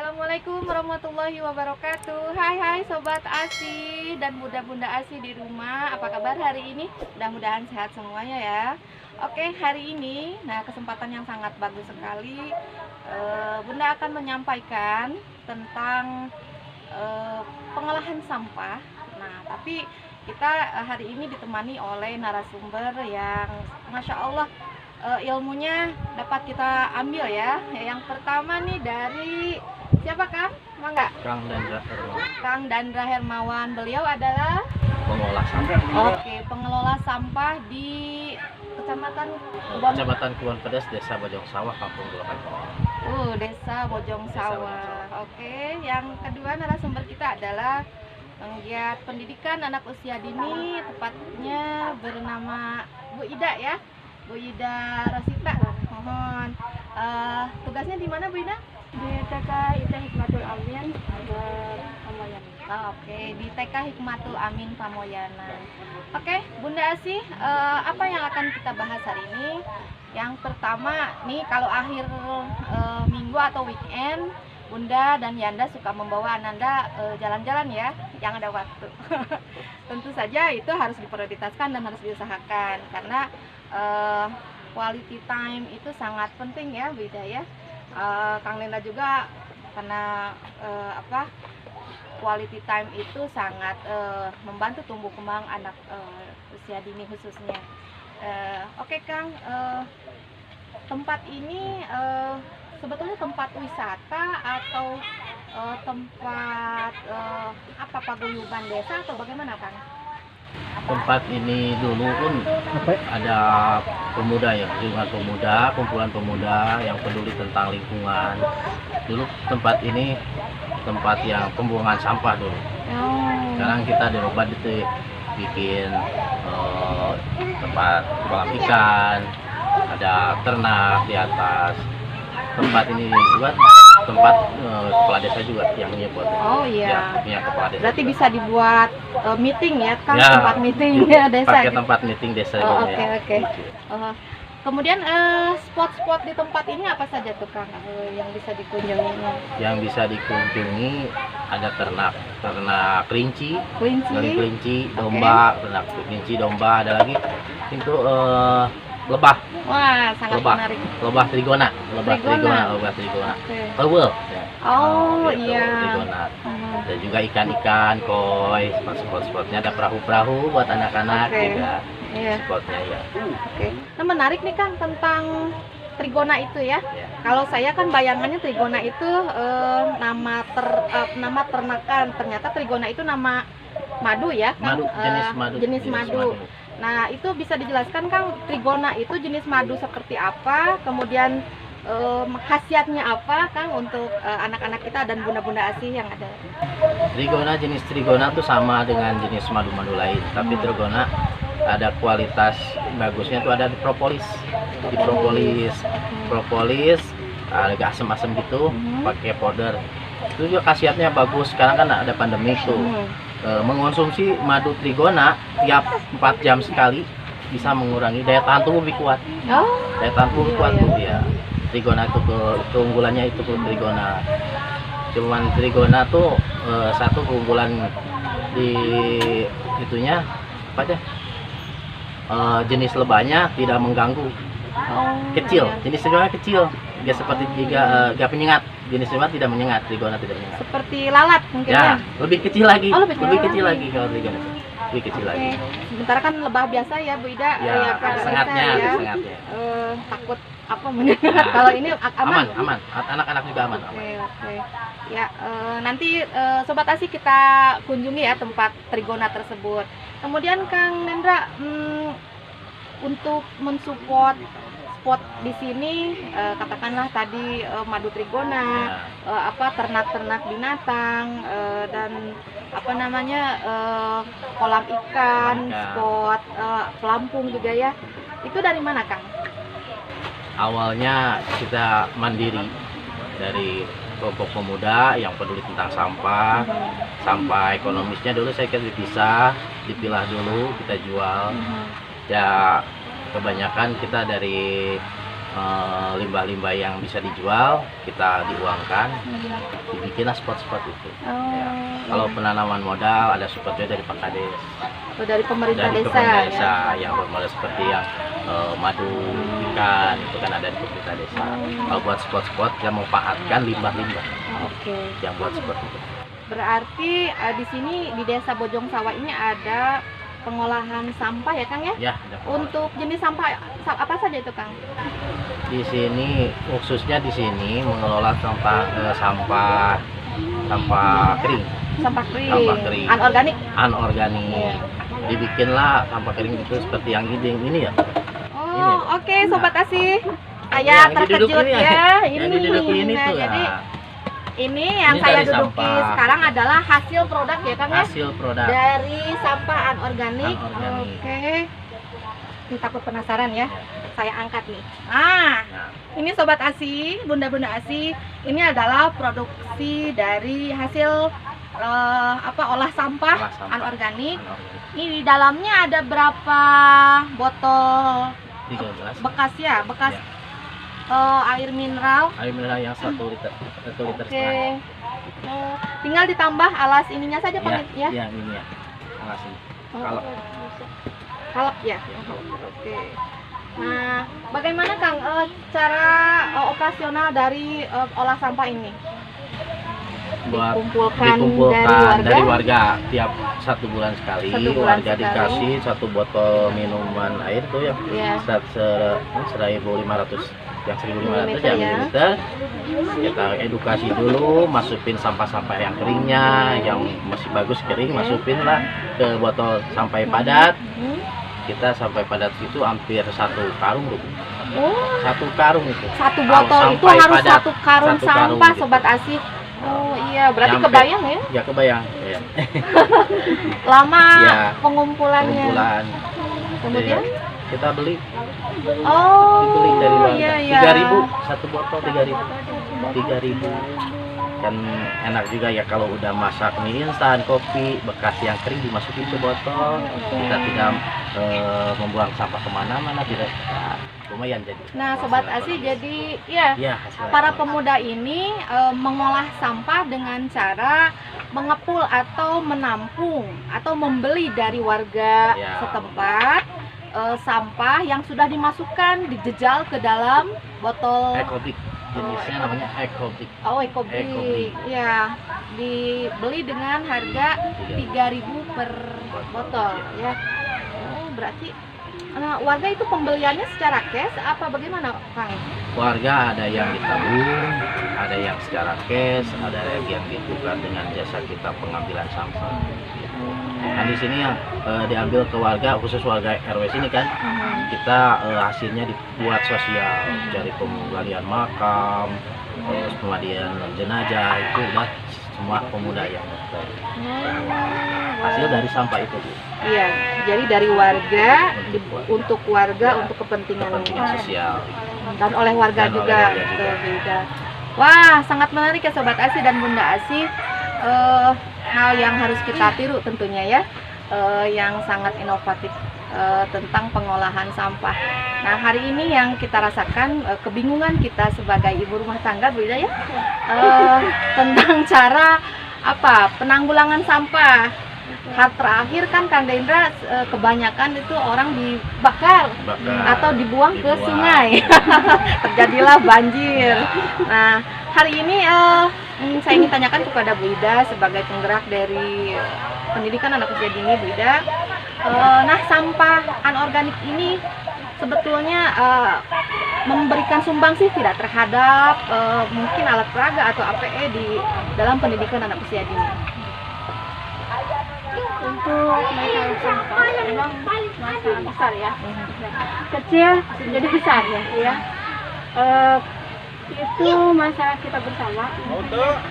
Assalamualaikum warahmatullahi wabarakatuh. Hai Sobat ASI dan bunda-bunda ASI di rumah. Apa kabar hari ini? Mudah-mudahan sehat semuanya ya. Oke, hari ini kesempatan yang sangat bagus sekali. Bunda akan menyampaikan tentang pengolahan sampah. Tapi kita hari ini ditemani oleh narasumber yang Masya Allah ilmunya dapat kita ambil ya. Yang pertama nih dari siapa Kang? Mangga. Kang Dandra Hermawan. Beliau adalah pengelola sampah. Oke, pengelola sampah di Kecamatan Kebon Pedas, Desa Bojong Sawah, Kampung Gulakan. Desa Bojong Sawah. Oke, yang kedua narasumber kita adalah penggiat pendidikan anak usia dini, tepatnya bernama Bu Ida ya. Bu Ida Rosita, mohon tugasnya di mana Bu Ida? Di TK Hikmatul Amin Pamoyanan. Oke, di TK Hikmatul Amin Pamoyanan. Oke, Bunda Asih, apa yang akan kita bahas hari ini? Yang pertama nih, kalau akhir minggu atau weekend, Bunda dan Yanda suka membawa Ananda jalan-jalan ya, yang ada waktu. Tentu saja itu harus diprioritaskan dan harus diusahakan karena quality time itu sangat penting ya Bu Ida ya. Kang Lenda juga karena quality time itu sangat membantu tumbuh kembang anak usia dini khususnya. Oke Kang, tempat ini sebetulnya tempat wisata atau tempat paguyuban desa atau bagaimana Kang? Tempat ini dulu pun ada pemuda ya, kumpulan pemuda yang peduli tentang lingkungan. Dulu tempat ini tempat yang pembuangan sampah dulu. Sekarang kita dirubah itu bikin tempat kolam ikan, ada ternak di atas. Tempat ini juga tempat kepala desa juga yang nyebut. Oh iya. Ya, kepala desa. Berarti juga bisa dibuat meeting ya kan, ya, tempat meeting ya desa. Pakai gitu. tempat meeting desa. Oke. Kemudian spot-spot di tempat ini apa saja tuh Kang yang bisa dikunjungi? Yang bisa dikunjungi ada ternak kelinci, domba, ternak kelinci, domba, ada lagi itu lebah. Wah, sangat menarik. Lebah trigona. Okay. Tawel. Oh gitu, iya. Trigona. Ada juga ikan-ikan, koi, spot-spotnya ada perahu-perahu buat anak-anak juga. Iya. Spotnya ya. Oke. Nah, menarik nih Kang tentang trigona itu ya. Kalau saya kan bayangannya trigona itu nama ternakan. Ternyata trigona itu nama madu ya Kang. Jenis madu. Nah, itu bisa dijelaskan Kang, trigona itu jenis madu seperti apa, kemudian khasiatnya apa Kang untuk anak-anak kita dan bunda-bunda ASI yang ada? Jenis trigona itu sama dengan jenis madu-madu lain, tapi trigona ada kualitas bagusnya tuh ada di propolis. Propolis agak asam-asam gitu, pakai powder. Itu juga khasiatnya bagus, sekarang kan ada pandemi tuh. Mengonsumsi madu trigona tiap 4 jam sekali bisa mengurangi daya tahan tubuh lebih kuat. Daya tahan tubuh kuat tuh ya. Trigona itu keunggulannya itu trigona. Cuman trigona tuh satu keunggulan di itunya apa aja? Jenis lebahnya tidak mengganggu. Kecil, jenis trigona kecil. Dia seperti gak penyengat. Jenis lebah tidak menyengat, trigona tidak menyengat. Seperti lalat mungkin ya? Lebih kecil lagi. Lebih kecil lagi kalau trigona. Lebih kecil lagi. Sementara kan lebah biasa ya Bu Ida, sengatnya. Takut apa menyengat. Kalau ini aman. Anak-anak juga aman. Oke. Ya, nanti Sobat ASI kita kunjungi ya tempat trigona tersebut. Kemudian Kang Nendra, untuk mensupport spot di sini, katakanlah tadi madu trigona, ternak-ternak binatang, dan kolam ikan, spot pelampung juga ya. Itu dari mana Kang? Awalnya kita mandiri dari kelompok pemuda yang peduli tentang sampah. Sampah ekonomisnya dulu saya dipilah dulu, kita jual. Ya kebanyakan kita dari limbah-limbah yang bisa dijual kita diuangkan, dibikinlah spot-spot itu. Ya. Kalau penanaman modal ada supportnya dari Pak Kades, dari pemerintah dari desa, pemerintah ya? desa yang bermodal seperti yang madu ikan itu kan ada di pemerintah desa. Kalau buat spot-spot yang memanfaatkan limbah-limbah yang buat spot itu. Berarti di sini di Desa Bojong Sawah ini ada pengolahan sampah ya Kang ya? Ya, ada. Untuk jenis sampah apa saja itu Kang? Di sini khususnya di sini mengelola sampah kering. Sampah kering. Sampah kering. Anorganik. Anorganik. Dibikinlah sampah kering itu seperti yang ini ya. Oh, oke Sobat Asih. Saya Yang diduduk terkejut ini ya. Yang diduduk ini Nah, tuh. jadi Ya. ini yang Ini saya dari duduki sampah. sekarang adalah hasil produk ya Kang ya? Hasil produk. Dari sampah anorganik. Anorganik. Oke. Ini takut penasaran ya. Saya angkat nih. Nah, ini Sobat Asih, Bunda-bunda Asih, ini adalah produksi dari hasil olah sampah anorganik. Ini di dalamnya ada berapa botol 13. bekas ya, bekas Ya. air mineral. Air mineral yang 1 liter Oke. setengah. Tinggal ditambah alas ininya saja Pak ya. Ya, ini ya. Alas ini. Kalau Kalep ya. Oke. Nah, bagaimana Kang cara operasional dari olah sampah ini? buat Dikumpulkan dikumpulkan dari dari warga tiap 1 bulan sekali. 1 bulan Warga sekali. dikasih 1 botol minuman air tuh yang Ya. 1.500 yang 1.500 Mililiter yang ya. mililiter. Kita edukasi dulu, masukin sampah-sampah yang keringnya, yang masih bagus kering, masukin lah ke botol sampai padat. Kita sampai padat itu hampir 1 karung tuh. Oh, 1 karung itu. 1 botol itu Sampai harus padat. 1 karung 1 karung sampah gitu. Sobat Asih. Oh iya, berarti Nyampe. kebayang ya Ya kebayang. Ya. lama Ya. pengumpulannya. Kumpulan. Kemudian Kita beli oh dari warga. iya iya. 3.000 1 botol 3.000. 3.000. Kan enak juga ya kalau udah masak mie instan, kopi bekas yang kering dimasukin ke botol. Kita tidak membuang sampah kemana-mana, tidak. Ya, lumayan jadi. Nah, Sobat Asih, jadi ya Ya, hasilnya. para pemuda ini mengolah sampah dengan cara mengepul atau menampung atau membeli dari warga Ya. setempat sampah yang sudah dimasukkan dijejal ke dalam botol Ekobik. Jenisnya namanya ekobik. ekobik. Ekobik. Ya, dibeli dengan harga 3.000 per botol ya. Oh, berarti warga itu pembeliannya secara cash apa bagaimana, Kang? Warga ada yang ditabung, ada yang secara cash, ada yang ditukar dengan jasa kita pengambilan sampah. Nah di sini yang diambil ke warga, khusus warga RW sini kan, kita hasilnya dibuat sosial, dari penggalian makam, terus pemandian jenazah itu udah semua pemuda yang hasil dari sampah itu. Iya, jadi dari warga untuk warga untuk kepentingan sosial dan oleh warga Dan juga. oleh warga juga. Beda. Wah, sangat menarik ya Sobat Asih dan Bunda Asih. Hal yang harus kita tiru tentunya ya, yang sangat inovatif tentang pengolahan sampah. Nah, hari ini yang kita rasakan kebingungan kita sebagai ibu rumah tangga, Bu Ida ya, tentang cara penanggulangan sampah. Hal terakhir kan Kang Dendra, kebanyakan itu orang dibakar atau dibuang ke sungai. Terjadilah banjir. Nah, hari ini saya ingin tanyakan kepada Bu Ida sebagai penggerak dari pendidikan anak usia dini, Bu Ida. Nah, sampah anorganik ini sebetulnya memberikan sumbangsi tidak terhadap mungkin alat peraga atau APE di dalam pendidikan anak usia dini? Untuk masalah sampah memang masalah besar ya, kecil jadi besar ya. Itu masalah kita bersama.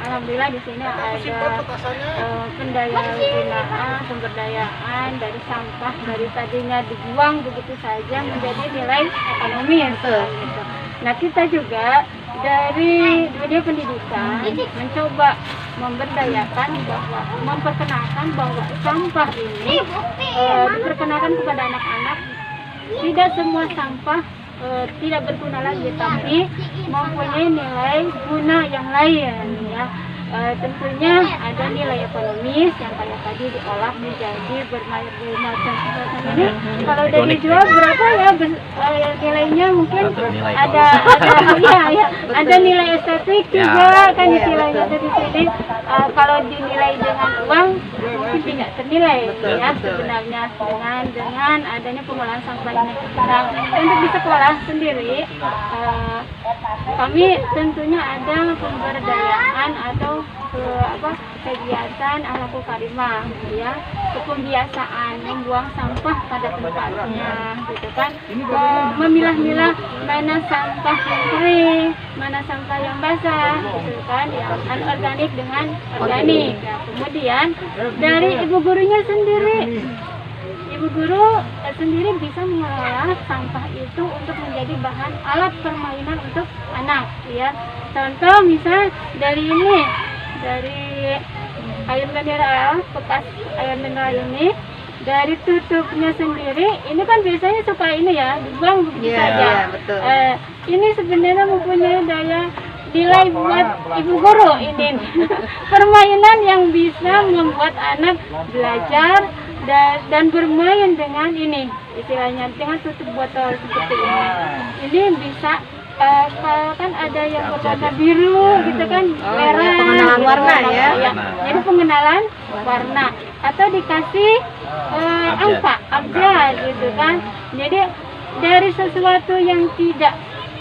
Alhamdulillah di sini ada pemberdayaan dari sampah, dari tadinya dibuang begitu saja menjadi nilai ekonomi gitu. Nah, kita juga dari dunia pendidikan mencoba memberdayakan bahwa memperkenalkan bahwa sampah ini diperkenalkan kepada anak-anak. Tidak semua sampah tidak berguna lagi, tapi mempunyai nilai guna yang lain ya. Tentunya ada nilai ekonomis yang kayak tadi diolah menjadi bermacam ini. Kalau udah dijual berapa ya nilainya mungkin ada ya ada nilai estetik juga kan istilahnya di sini. Kalau dinilai dengan uang mungkin tidak ternilai ya sebenarnya dengan adanya pengolahan sampah ini. Nah, untuk di sekolah sendiri kami tentunya ada pemberdayaan atau kegiatan akhlakul karimah ya, pembiasaan membuang sampah pada tempatnya gitu kan, memilah-milah mana sampah yang kering, mana sampah yang basah gitu kan, yang anorganik dengan organik. Nah, kemudian dari ibu gurunya sendiri, ibu guru sendiri bisa mengelola sampah itu untuk menjadi bahan alat permainan untuk anak ya. Contoh misal dari ini, dari air mineral, bekas air mineral ini, dari tutupnya sendiri, ini kan biasanya suka ini ya, dibuang begitu saja. Betul. Ini sebenarnya mempunyai daya nilai buat ibu guru ini. Permainan yang bisa membuat anak belajar dan bermain dengan ini, istilahnya dengan tutup botol seperti ini. Ini bisa kan ada yang berwarna biru gitu kan, merah, pengenalan warna ya. Jadi pengenalan warna atau dikasih angka abjad gitu kan. Jadi dari sesuatu yang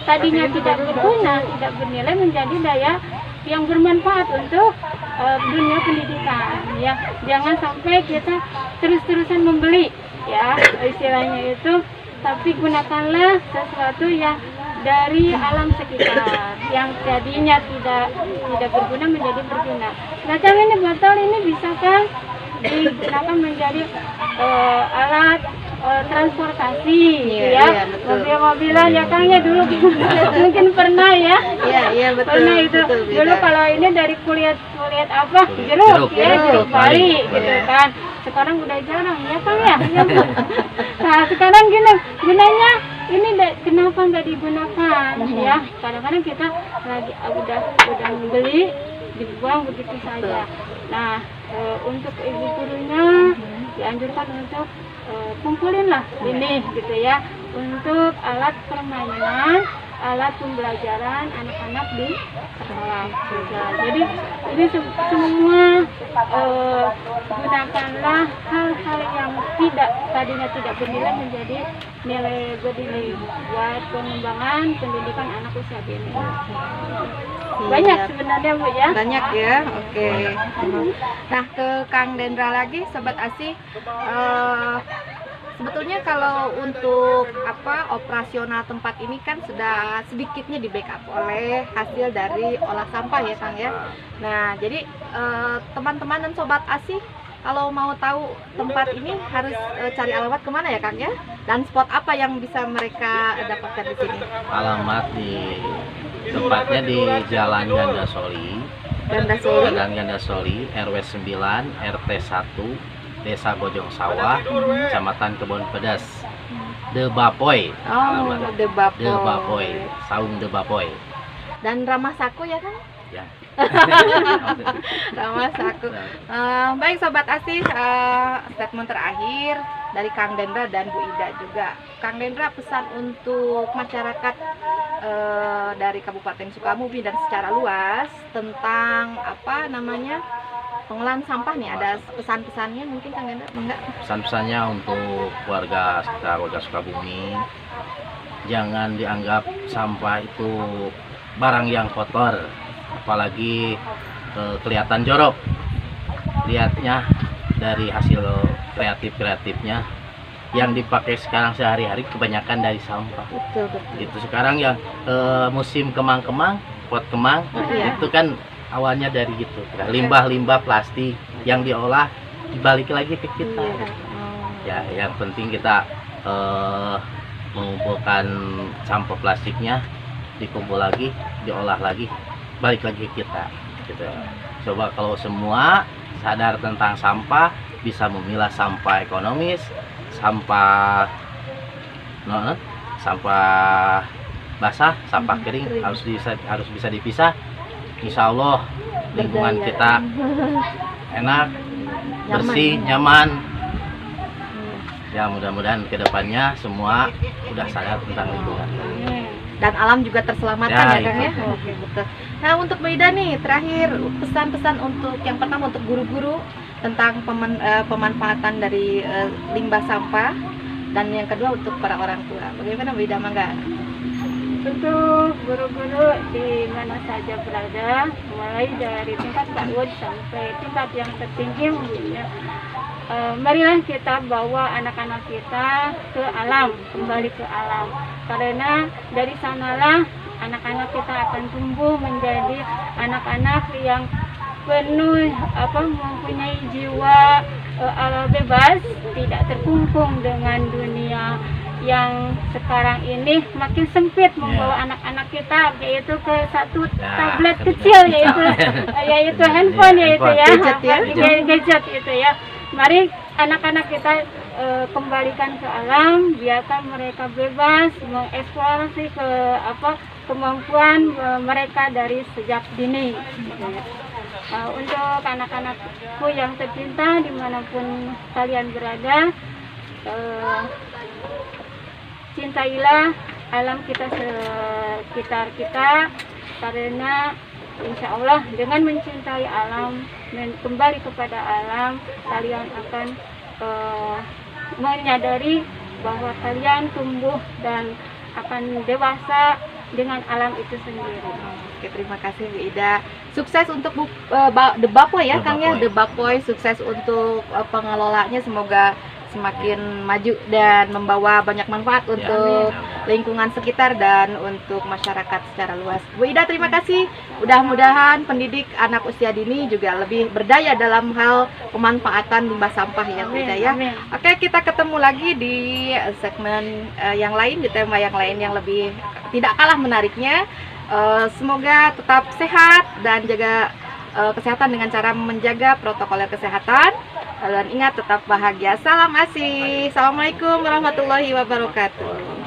tadinya tidak berguna, tidak bernilai, menjadi daya yang bermanfaat untuk dunia pendidikan ya. Jangan sampai kita terus-terusan membeli ya istilahnya itu, tapi gunakanlah sesuatu yang dari alam sekitar yang tadinya tidak berguna menjadi berguna. Macam ini botol ini bisa kan digunakan menjadi alat transportasi ya, mobil-mobilan ya Kang ya dulu mungkin pernah ya. Iya betul. Pernah itu betul, dulu kalau ini dari kulit apa jeruk bali gitu kan. Sekarang udah jarang ya Kang ya. Nah sekarang gini gunanya ini kenapa nggak digunakan ya? Kadang-kadang kita lagi udah beli dibuang begitu saja. Nah untuk ibu gurunya dianjurkan untuk kumpulin lah ini gitu ya, untuk alat permainan, alat pembelajaran anak-anak di sekolah. Jadi ini semua gunakanlah hal-hal yang tadinya tidak bernilai menjadi nilai bernilai buat pengembangan pendidikan anak usia dini. Banyak sebenarnya Bu ya. Banyak ya. Oke. Nah ke Kang Dendra lagi, Sobat ASI. Sebetulnya kalau untuk operasional tempat ini kan sudah sedikitnya di backup oleh hasil dari olah sampah ya Kang ya. Nah jadi teman-teman dan Sobat ASI kalau mau tahu tempat ini harus cari alamat kemana ya Kang ya? Dan spot apa yang bisa mereka dapatkan di sini? Alamat tempatnya di Jalan Gandasoli, Jalan Gandasoli, RW 9, RT 1, Desa Bojong Sawah, Kecamatan Kebon Pedas, De Bapoy. De Bapoy. De Bapoy, Saung De Bapoy. Dan Ramah Saku ya Kang? Ya. Ramah Saku. Baik Sobat ASI, statement terakhir dari Kang Dendra dan Bu Ida juga. Kang Dendra, pesan untuk masyarakat dari Kabupaten Sukabumi dan secara luas tentang pengolahan sampah nih, ada pesan-pesannya mungkin Kang Dendra? Enggak? Pesan-pesannya untuk warga sekitar warga Sukabumi, jangan dianggap sampah itu barang yang kotor, apalagi kelihatan jorok. Lihatnya dari hasil kreatifnya yang dipakai sekarang sehari-hari kebanyakan dari sampah. Betul. Itu sekarang yang musim kemang-kemang, pot kemang, itu kan awalnya dari gitu, limbah-limbah plastik yang diolah dibalik lagi ke kita. Ya, yang penting kita mengumpulkan sampah plastiknya, dikumpul lagi, diolah lagi, balik lagi ke kita. Gitu. Coba kalau semua sadar tentang sampah, bisa memilah sampah ekonomis, sampah sampah basah, sampah kering harus bisa dipisah. Insya Allah lingkungan Berdaya. kita enak, bersih, nyaman. Ya mudah-mudahan kedepannya semua udah sadar tentang lingkungan. Dan alam juga terselamatkan Ya, ya Kang ya. itu. Oke, betul. Nah, untuk Mbak Ida nih terakhir pesan-pesan untuk yang pertama untuk guru-guru tentang pemanfaatan dari limbah sampah, dan yang kedua untuk para orang tua. Bagaimana Mbak Ida, mangga? Untuk guru-guru di mana saja berada, mulai dari tingkat PAUD sampai tingkat yang tertinggi, marilah kita bawa anak-anak kita ke alam, kembali ke alam. Karena dari sanalah anak-anak kita akan tumbuh menjadi anak-anak yang penuh mempunyai jiwa bebas, tidak terkungkung dengan dunia yang sekarang ini makin sempit membawa anak-anak kita yaitu ke satu tablet kecil yaitu handphone yaitu ya gadget itu ya. Mari anak-anak kita kembalikan ke alam, biarkan mereka bebas mengeksplorasi kemampuan mereka dari sejak dini. Untuk anak-anakku yang tercinta dimanapun kalian berada, cintailah alam kita sekitar kita, karena insya Allah dengan mencintai alam, kembali kepada alam, kalian akan menyadari bahwa kalian tumbuh dan akan dewasa dengan alam itu sendiri. Oke, terima kasih Bu Ida. Sukses untuk The Bapoy ya Kang ya, The Bapoy, sukses untuk pengelolanya, semoga semakin maju dan membawa banyak manfaat untuk lingkungan sekitar dan untuk masyarakat secara luas. Bu Ida, terima kasih. Mudah-mudahan pendidik anak usia dini juga lebih berdaya dalam hal pemanfaatan limbah sampah ya Bu Ida ya. Oke, kita ketemu lagi di segmen yang lain, di tema yang lain yang lebih tidak kalah menariknya. Semoga tetap sehat dan jaga kesehatan dengan cara menjaga protokol kesehatan. Dan ingat, tetap bahagia. Salam ASI. Assalamualaikum warahmatullahi wabarakatuh.